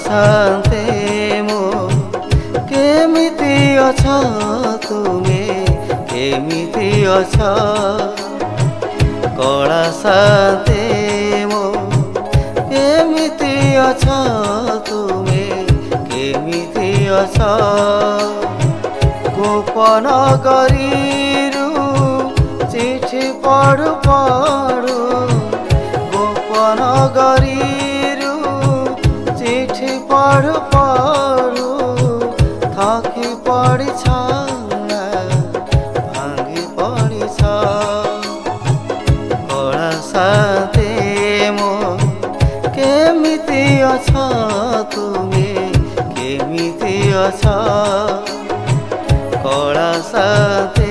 शांते मो केमिति अछ तुमे केमिति अछ कला शांते मो केमिति अछ तुमे केमिति अछ गोपन करिरु चिठी पढ़ु पढ़ु गोपन करिरु चिठी पढ़ु पढ़ु थकी पड़छ भांगी पड़छ कला शांते मो केमिति अछ तुमे केमिति अछ कला शांते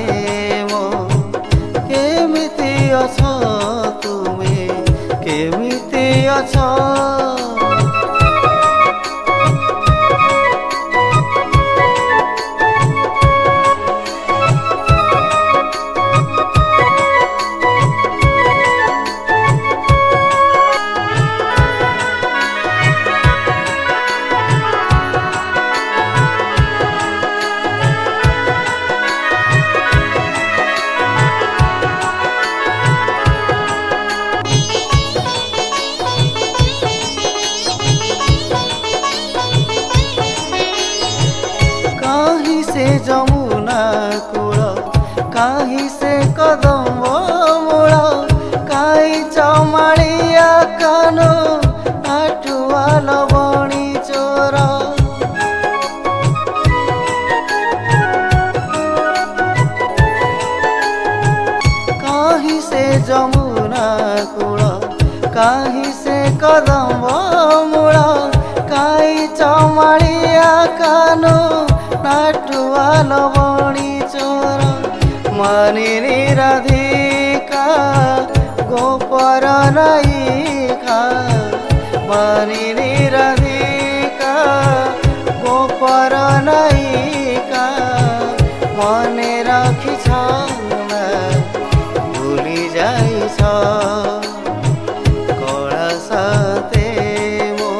मो केमिति अछ तुमे केमिति अछ जमुना कूल कहीं से कदम मूल कहीं चमाड़िया कानो आठुआ लवणी चोर कहीं से जमुना कूल कहीं से कदम मूल कहीं चमाड़िया कानो नाटुआ लवणी चोर मानिनी राधिका गोपर नायिका मानिनी राधिका गोपर नायिका मने रखिछ भूली जाइछ कला शांते मो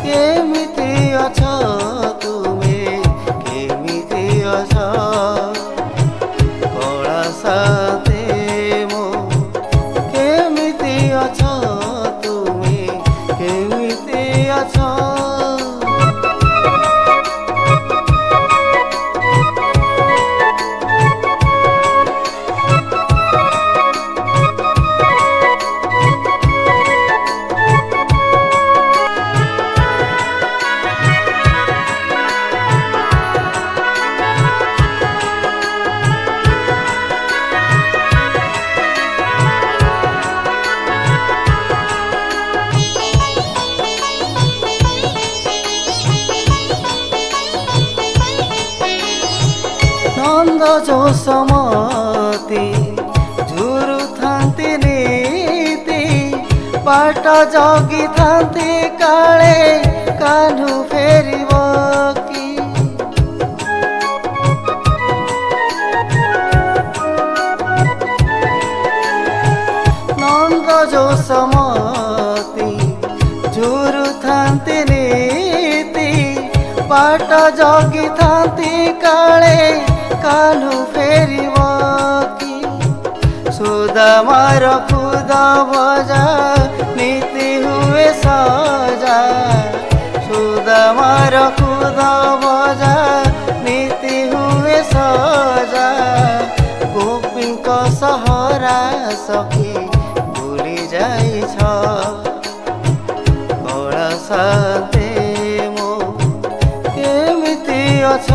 केमिति अछ कला शांते मो केमिति अछ तुमे केमिति अछ नंद जोसमती झुरु थांती नीति पाट जगी थांती काले कान्हु फेरिब कि नंद जोसमती झुरु थांती नीति पाट जगी थांती काले कान्हु फेरिब कि सुदामार खुद भजा नीति हुए सजा सुदामार खुद भजा नीति हुए सजा गोपी सहरा सखी भूली जाइछ कला शांते मो केमिति अछ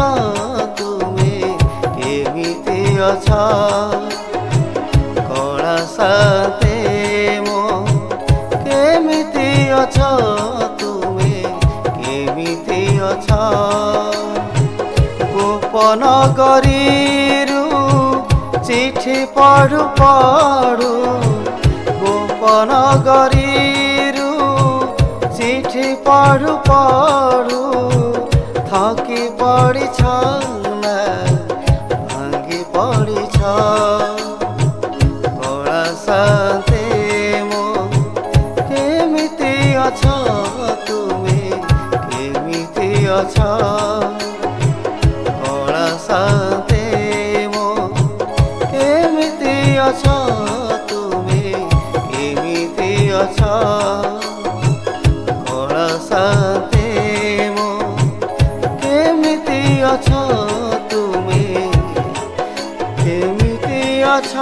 केमिति अछ कला शांते नगरीरु चिठी पढ़ु पढ़ु गोपनगरीरु चिठी पढ़ु पढ़ु थकी पड़ीछ ना भांगी पड़ीछ कलाशान्ति मो केमिति अछ तुमे केमिति अछ कलाशान्ति मो केमिति अछ तुमे केमिति अछ कलाशान्ति मो केमिति अछ तुमे केमिति अछ।